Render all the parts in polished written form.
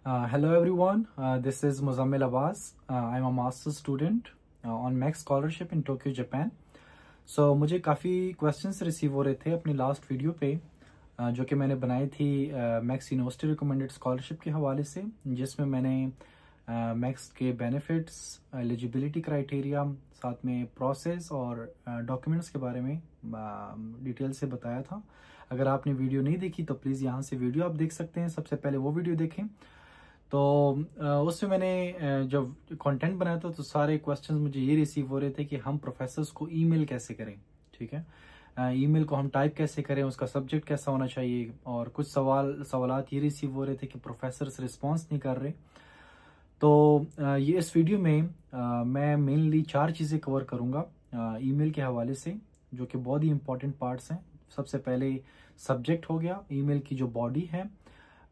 Hello everyone, this is Muzammil Abbas. I'm a master's student on Max Scholarship in Tokyo, Japan. So मुझे काफ़ी questions receive हो रहे थे अपनी last video पे जो कि मैंने बनाई थी मैक्स यूनिवर्सिटी रिकमेंडेड स्कॉलरशिप के हवाले से, जिसमें मैंने मैक्स के बेनिफिट्स, एलिजिबिलिटी क्राइटेरिया, साथ में प्रोसेस और डॉक्यूमेंट्स के बारे में डिटेल से बताया था। अगर आपने वीडियो नहीं देखी तो प्लीज़ यहाँ से वीडियो आप देख सकते हैं। सबसे पहले वो वीडियो देखें। तो उसमें मैंने जब कंटेंट बनाया था तो सारे क्वेश्चंस मुझे ये रिसीव हो रहे थे कि हम प्रोफेसर्स को ईमेल कैसे करें। ठीक है, ईमेल को हम टाइप कैसे करें, उसका सब्जेक्ट कैसा होना चाहिए, और कुछ सवालात ये रिसीव हो रहे थे कि प्रोफेसर्स रिस्पॉन्स नहीं कर रहे। तो ये इस वीडियो में मैं मेनली 4 चीज़ें कवर करूँगा ईमेल के हवाले से, जो कि बहुत ही इंपॉर्टेंट पार्ट्स हैं। सबसे पहले सब्जेक्ट हो गया, ईमेल की जो बॉडी है,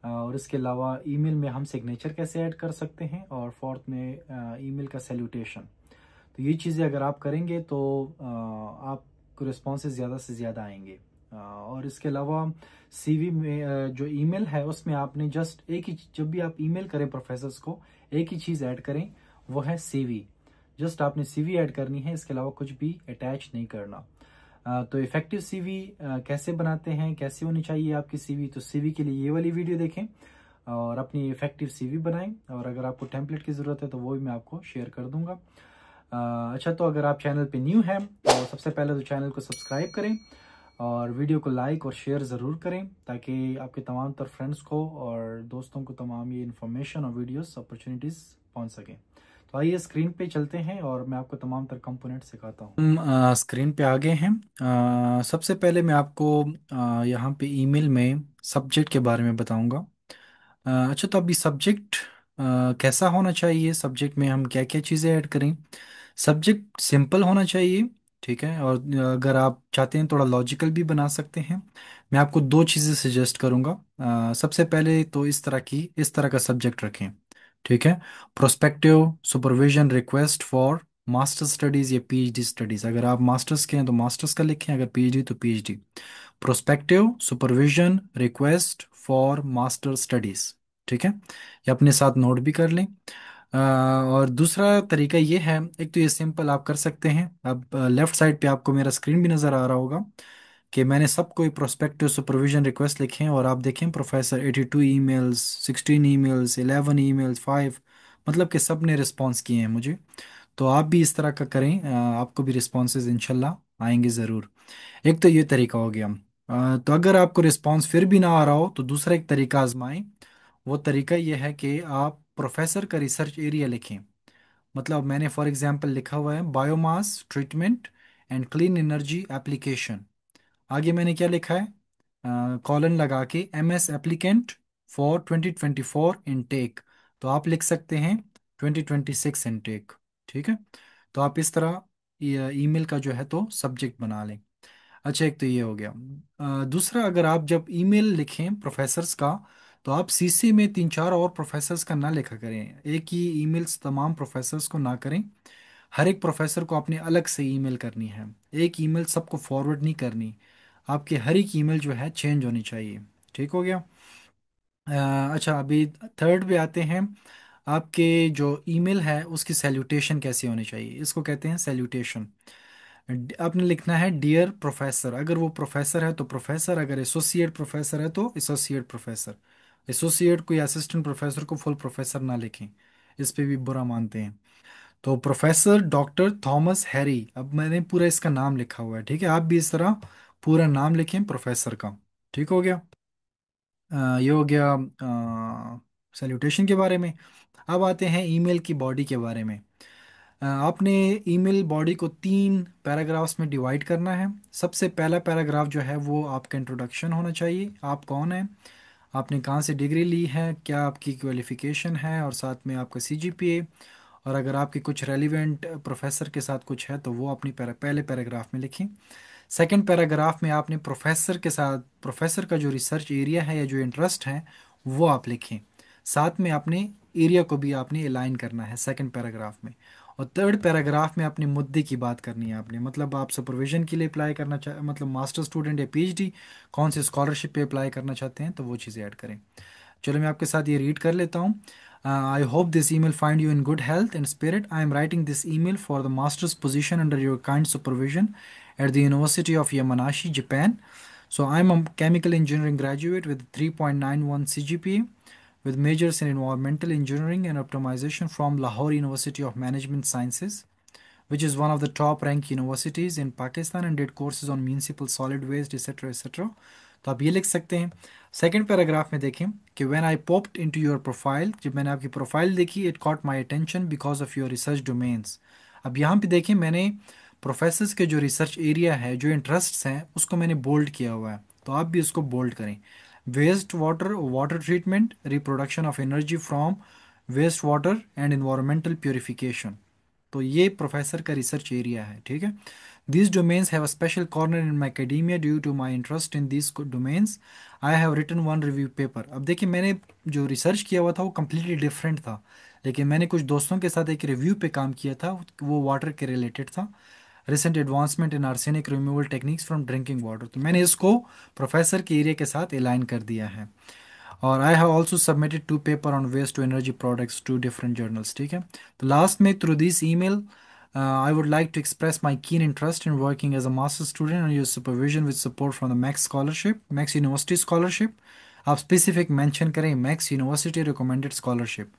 और इसके अलावा ईमेल में हम सिग्नेचर कैसे ऐड कर सकते हैं, और फोर्थ में ईमेल का सैल्यूटेशन। तो ये चीज़ें अगर आप करेंगे तो आपको रिस्पॉन्सेज ज़्यादा से ज़्यादा आएंगे। और इसके अलावा सीवी में जो ईमेल है उसमें आपने जस्ट एक ही, जब भी आप ईमेल करें प्रोफेसर्स को, एक ही चीज़ ऐड करें, वो है सीवी। जस्ट आपने सीवी ऐड करनी है, इसके अलावा कुछ भी अटैच नहीं करना। तो इफेक्टिव सीवी कैसे बनाते हैं, कैसे होनी चाहिए आपकी सीवी, तो सीवी के लिए ये वाली वीडियो देखें और अपनी इफेक्टिव सीवी बनाएं। और अगर आपको टेम्पलेट की ज़रूरत है तो वो भी मैं आपको शेयर कर दूंगा। अच्छा, तो अगर आप चैनल पे न्यू हैं तो सबसे पहले तो चैनल को सब्सक्राइब करें और वीडियो को लाइक और शेयर ज़रूर करें, ताकि आपके तमाम तर फ्रेंड्स को और दोस्तों को तमाम ये इन्फॉर्मेशन और वीडियोस अपॉर्चुनिटीज़ पहुंच सकें। तो आइए स्क्रीन पे चलते हैं और मैं आपको तमाम तर कंपोनेंट सिखाता हूँ। हम स्क्रीन पे आ गए हैं। सबसे पहले मैं आपको यहाँ पे ईमेल में सब्जेक्ट के बारे में बताऊंगा। अच्छा, तो अभी सब्जेक्ट कैसा होना चाहिए, सब्जेक्ट में हम क्या क्या चीज़ें ऐड करें। सब्जेक्ट सिंपल होना चाहिए, ठीक है, और अगर आप चाहते हैं थोड़ा लॉजिकल भी बना सकते हैं। मैं आपको 2 चीज़ें सजेस्ट करूंगा। सबसे पहले तो इस तरह का सब्जेक्ट रखें, ठीक है। Prospective supervision request for master studies या पीएचडी स्टडीज। अगर आप मास्टर्स के हैं तो मास्टर्स का लिखें, अगर पीएचडी तो PhD. Prospective supervision request for master studies, ठीक है। ये अपने साथ नोट भी कर लें। और दूसरा तरीका ये है, एक तो ये सिंपल आप कर सकते हैं। अब लेफ्ट साइड पे आपको मेरा स्क्रीन भी नज़र आ रहा होगा कि मैंने सबको प्रोस्पेक्टिव सुपरविजन रिक्वेस्ट लिखे हैं, और आप देखें प्रोफेसर 82 ईमेल्स, 16 ईमेल्स, 11 ईमेल्स, 5, मतलब कि सब ने रिस्पॉन्स किए हैं मुझे। तो आप भी इस तरह का करें, आपको भी रिस्पॉन्सेज इंशाल्लाह आएंगे ज़रूर। एक तो ये तरीका हो गया। तो अगर आपको रिस्पॉन्स फिर भी ना आ रहा हो तो दूसरा एक तरीका आजमाएं। वो तरीका ये है कि आप प्रोफेसर का रिसर्च एरिया लिखें। मतलब मैंने फॉर एग्जांपल लिखा हुआ है biomass treatment and clean energy application. आगे मैंने क्या लिखा है, कॉलन लगा के MS एप्लीकेंट फॉर 2024 इनटेक। तो आप लिख सकते हैं 2026 इनटेक, ठीक है। तो आप इस तरह ईमेल का जो है तो सब्जेक्ट बना लें। अच्छा, एक तो ये हो गया। दूसरा, अगर आप जब ईमेल लिखें प्रोफेसर्स का, तो आप सीसी में 3-4 और प्रोफेसर्स का ना लिखा करें। एक ही ईमेल्स तमाम प्रोफेसर्स को ना करें। हर एक प्रोफेसर को अपने अलग से ईमेल करनी है, एक ईमेल सबको फॉरवर्ड नहीं करनी। आपकी हर एक ईमेल जो है चेंज होनी चाहिए। ठीक हो गया। अच्छा, अभी थर्ड पे आते हैं। आपके जो ईमेल है उसकी सैल्यूटेशन कैसी होनी चाहिए, इसको कहते हैं सैल्यूटेशन। आपने लिखना है डियर प्रोफेसर। अगर वो प्रोफेसर है तो प्रोफेसर, अगर एसोसिएट प्रोफेसर है तो एसोसिएट प्रोफेसर। एसोसिएट को या असिस्टेंट प्रोफेसर को फुल प्रोफेसर ना लिखें, इस पे भी बुरा मानते हैं। तो प्रोफेसर डॉक्टर थॉमस हैरी, अब मैंने पूरा इसका नाम लिखा हुआ है, ठीक है। आप भी इस तरह पूरा नाम लिखें प्रोफेसर का। ठीक हो गया। ये हो गया सैल्यूटेशन के बारे में। अब आते हैं ईमेल की बॉडी के बारे में। आपने ईमेल बॉडी को 3 पैराग्राफ्स में डिवाइड करना है। सबसे पहला पैराग्राफ जो है वो आपका इंट्रोडक्शन होना चाहिए। आप कौन हैं, आपने कहाँ से डिग्री ली है, क्या आपकी क्वालिफिकेशन है, और साथ में आपका CGPA। और अगर आपके कुछ रेलिवेंट प्रोफेसर के साथ कुछ है तो वो अपनी पहले पैराग्राफ में लिखें। सेकंड पैराग्राफ में आपने प्रोफेसर के साथ, प्रोफेसर का जो रिसर्च एरिया है या जो इंटरेस्ट है वो आप लिखें। साथ में अपने एरिया को भी आपने अलाइन करना है सेकंड पैराग्राफ में। और थर्ड पैराग्राफ में अपने मुद्दे की बात करनी है आपने, मतलब आप सुपरविजन के लिए अप्लाई करना चाह, मतलब मास्टर स्टूडेंट या PhD, कौन से स्कॉलरशिप पे अप्लाई करना चाहते हैं, तो वो चीज़ें ऐड करें। चलो मैं आपके साथ ये रीड कर लेता हूँ। I hope this email find you in good health and spirit. I am writing this email for the masters position under your kind supervision at the University of Yamanashi, Japan. So I'm a chemical engineering graduate with 3.91 CGPA with majors in environmental engineering and optimization from Lahore University of Management Sciences, which is one of the top ranked universities in Pakistan, and did courses on municipal solid waste etc etc. तो आप ये लिख सकते हैं। Second paragraph में देखें कि when I popped into your profile, जब मैंने आपकी प्रोफाइल देखी, it caught my attention because of your research domains. अब यहाँ पे देखें, मैंने प्रोफेसर्स के जो रिसर्च एरिया है, जो इंटरेस्ट्स हैं, उसको मैंने बोल्ड किया हुआ है, तो आप भी उसको बोल्ड करें। Waste water, water treatment, reproduction of energy from waste water and environmental purification. तो ये प्रोफेसर का रिसर्च एरिया है, ठीक है। These domains have a special corner in my academia due to my interest in these domains. I have written one review paper. अब देखिए, मैंने जो रिसर्च किया हुआ था वो कम्प्लीटली डिफरेंट था, लेकिन मैंने कुछ दोस्तों के साथ एक रिव्यू पे काम किया था, वो वाटर के रिलेटेड था। Recent advancement in arsenic removal techniques from drinking water. तो मैंने इसको प्रोफेसर के एरिया के साथ अलाइन कर दिया है। और I have also submitted 2 paper on waste to energy products to different journals, ठीक है। तो लास्ट में, through this email I would like to express my keen interest in working as a master's student under your supervision with support from the Max Scholarship, Max University Scholarship। आप specific mention करें Max University recommended scholarship,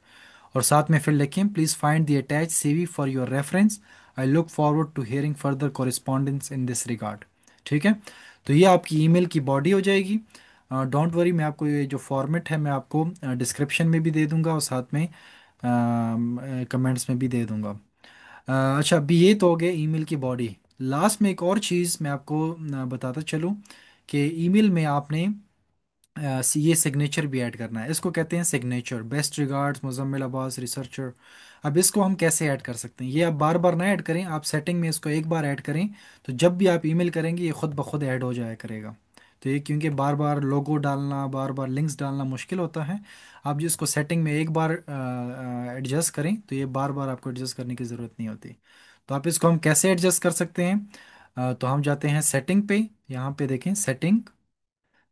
और साथ में फिर लिखें please find the attach CV for your reference. I look forward to hearing further correspondence in this regard. ठीक है, तो ये आपकी ईमेल की बॉडी हो जाएगी। डोंट वरी, मैं आपको ये जो फॉर्मेट है मैं आपको डिस्क्रिप्शन में भी दे दूंगा और साथ में कमेंट्स में भी दे दूंगा। अच्छा, अभी ये तो हो गया ईमेल की बॉडी। लास्ट में एक और चीज़ मैं आपको बताता चलूँ कि ईमेल में आपने ये सिग्नेचर भी ऐड करना है। इसको कहते हैं signature. Best regards Muzammil Abbas researcher. अब इसको हम कैसे ऐड कर सकते हैं? ये आप बार बार ना ऐड करें, आप सेटिंग में इसको एक बार ऐड करें, तो जब भी आप ईमेल करेंगे ये खुद ब खुद ऐड हो जाया करेगा। तो ये क्योंकि बार बार लोगो डालना, बार बार लिंक्स डालना मुश्किल होता है। आप जिसको सेटिंग में एक बार एडजस्ट करें, तो ये बार बार आपको एडजस्ट करने की ज़रूरत नहीं होती। तो आप इसको हम कैसे एडजस्ट कर सकते हैं? तो हम जाते हैं सेटिंग पे। यहाँ पे देखें सेटिंग,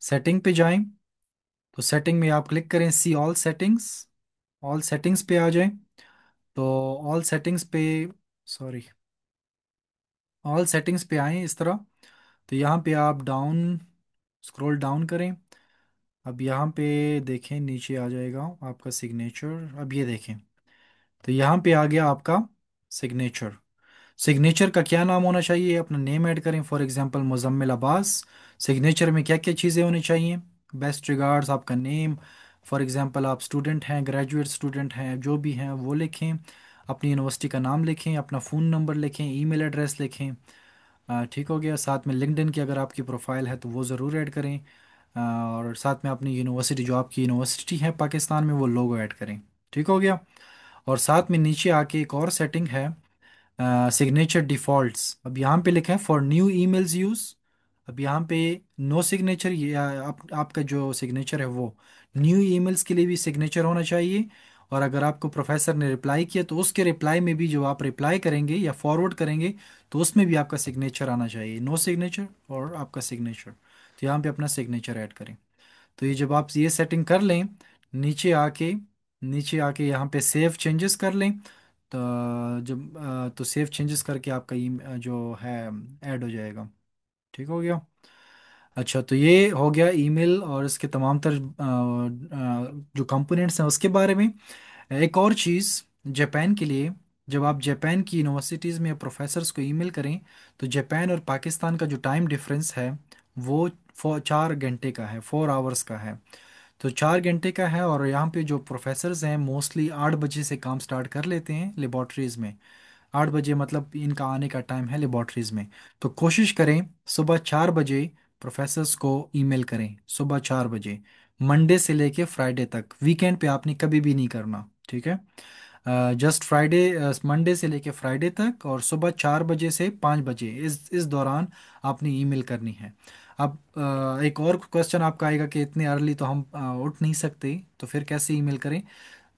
सेटिंग पे जाएं, तो सेटिंग में आप क्लिक करें see all settings. All settings पे आ जाएं, तो ऑल सेटिंग्स पे, सॉरी, ऑल सेटिंग्स पे आएं इस तरह। तो यहाँ पे आप डाउन, स्क्रॉल डाउन करें। अब यहाँ पे देखें, नीचे आ जाएगा आपका सिग्नेचर। अब ये देखें, तो यहाँ पे आ गया आपका सिग्नेचर। सिग्नेचर का क्या नाम होना चाहिए? अपना नेम ऐड करें, for example Muzammil Abbas. Signature में क्या क्या चीज़ें होनी चाहिए? बेस्ट रिगार्ड्स, आपका नेम, फॉर एग्जांपल आप स्टूडेंट हैं, ग्रेजुएट स्टूडेंट हैं, जो भी हैं वो लिखें। अपनी यूनिवर्सिटी का नाम लिखें, अपना फ़ोन नंबर लिखें, ईमेल एड्रेस लिखें। ठीक हो गया। साथ में लिंक्डइन की अगर आपकी प्रोफाइल है तो वो ज़रूर ऐड करें। और साथ में अपनी यूनिवर्सिटी, जो आपकी यूनिवर्सिटी है पाकिस्तान में, वो लोगो ऐड करें। ठीक हो गया। और साथ में नीचे आके एक और सेटिंग है, सिग्नेचर डिफ़ॉल्ट्स। अब यहाँ पे लिखा है फॉर न्यू ईमेल्स यूज़। अब यहाँ पे नो सिग्नेचर, ये आपका जो सिग्नेचर है वो न्यू ईमेल्स के लिए भी सिग्नेचर होना चाहिए। और अगर आपको प्रोफेसर ने रिप्लाई किया तो उसके रिप्लाई में भी, जो आप रिप्लाई करेंगे या फॉरवर्ड करेंगे, तो उसमें भी आपका सिग्नेचर आना चाहिए। नो सिग्नेचर और आपका सिग्नेचर, तो यहाँ पे अपना सिग्नेचर ऐड करें। तो ये जब आप ये सेटिंग कर लें, नीचे आके, नीचे आके यहाँ पे सेव चेंजेस कर लें, तो जब तो सेव चेंजेस करके आपका जो है ऐड हो जाएगा। ठीक हो गया। अच्छा, तो ये हो गया ईमेल और इसके तमाम तर जो कंपोनेंट्स हैं उसके बारे में। एक और चीज़, जापान के लिए, जब आप जापान की यूनिवर्सिटीज़ में प्रोफेसर्स को ईमेल करें, तो जापान और पाकिस्तान का जो टाइम डिफरेंस है वो 4 घंटे का है, 4 आवर्स का है। तो 4 घंटे का है, और यहाँ पे जो प्रोफेसर्स हैं मोस्टली 8 बजे से काम स्टार्ट कर लेते हैं लेबॉर्ट्रीज़ में। 8 बजे मतलब इनका आने का टाइम है लेबॉर्ट्रीज़ में। तो कोशिश करें सुबह 4 बजे प्रोफेसर्स को ईमेल करें, सुबह 4 बजे, मंडे से लेके फ्राइडे तक। वीकेंड पे आपने कभी भी नहीं करना, ठीक है। जस्ट फ्राइडे, मंडे से लेके फ्राइडे तक, और सुबह 4 बजे से 5 बजे, इस दौरान आपने ईमेल करनी है। अब एक और क्वेश्चन आपका आएगा कि इतने अर्ली तो हम उठ नहीं सकते, तो फिर कैसे ईमेल करें?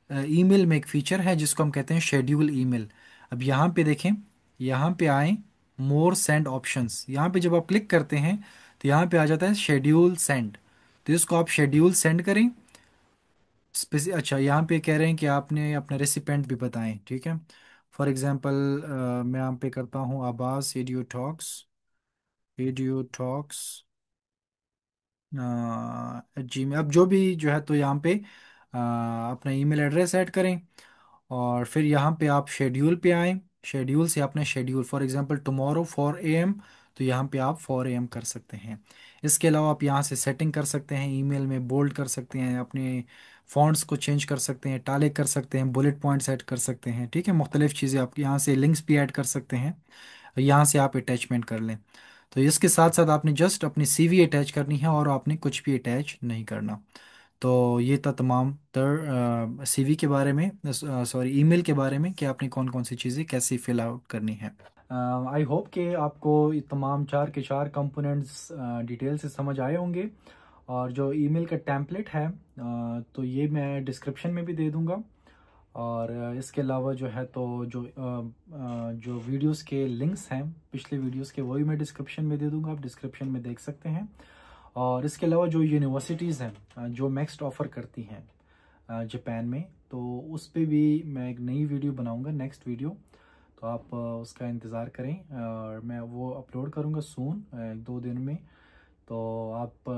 ईमेल में एक फीचर है जिसको हम कहते हैं शेड्यूल ईमेल। अब यहाँ पे देखें, यहाँ पे आए, मोर सेंड ऑप्शंस, यहाँ पे जब आप क्लिक करते हैं तो यहाँ पे आ जाता है शेड्यूल सेंड। तो इसको आप शेड्यूल सेंड करें, अच्छा, यहाँ पे कह रहे हैं कि आपने अपना रेसिपेंट भी बताएं, ठीक है। फॉर एग्जांपल मैं यहाँ पे करता हूँ आबास एडियो टॉक्स जी में। अब जो भी जो है तो यहाँ पे अपना ईमेल एड्रेस ऐड करें, और फिर यहाँ पे आप शेड्यूल पे आएँ। शेड्यूल से अपने schedule, for example tomorrow 4 AM, तो यहाँ पे आप 4 AM कर सकते हैं। इसके अलावा आप यहाँ से सेटिंग कर सकते हैं, ईमेल में बोल्ड कर सकते हैं, अपने फॉन्ट्स को चेंज कर सकते हैं, टाले कर सकते हैं, बुलेट पॉइंट्स ऐड कर सकते हैं, ठीक है। मुख्तलिफ चीज़ें आप यहाँ से लिंक्स भी ऐड कर सकते हैं, यहाँ से आप अटैचमेंट कर लें। तो इसके साथ साथ आपने जस्ट अपनी सीवी अटैच करनी है, और आपने कुछ भी अटैच नहीं करना। तो ये था तमाम तर सीवी के बारे में, सॉरी ईमेल के बारे में, कि आपने कौन कौन सी चीज़ें कैसे फिल आउट करनी है। आई होप कि आपको ये तमाम चार के चार कंपोनेंट्स डिटेल से समझ आए होंगे। और जो ईमेल का टेम्पलेट है तो ये मैं डिस्क्रिप्शन में भी दे दूंगा। और इसके अलावा जो है तो जो वीडियोस के लिंक्स हैं पिछले वीडियोस के, वही मैं डिस्क्रिप्शन में दे दूंगा, आप डिस्क्रिप्शन में देख सकते हैं। और इसके अलावा जो यूनिवर्सिटीज़ हैं जो मैक्स्ट ऑफ़र करती हैं जापान में, तो उस पे भी मैं एक नई वीडियो बनाऊंगा, नेक्स्ट वीडियो। तो आप उसका इंतज़ार करें, और मैं वो अपलोड करूंगा सून, 1-2 दिन में। तो आप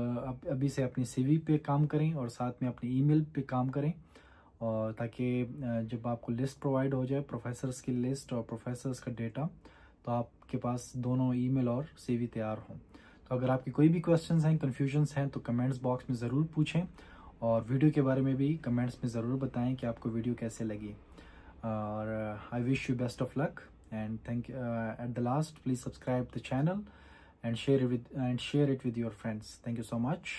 अभी से अपनी सीवी पे काम करें, और साथ में अपनी ईमेल पे काम करें, और ताकि जब आपको लिस्ट प्रोवाइड हो जाए, प्रोफेसर्स की लिस्ट और प्रोफेसर्स का डेटा, तो आपके पास दोनों ईमेल और सीवी तैयार हों। तो अगर आपकी कोई भी क्वेश्चंस हैं, कन्फ्यूजन्स हैं, तो कमेंट्स बॉक्स में ज़रूर पूछें, और वीडियो के बारे में भी कमेंट्स में ज़रूर बताएं कि आपको वीडियो कैसे लगी। और I wish you best of luck, and thank at the last please subscribe the channel and share it with your friends. Thank you so much.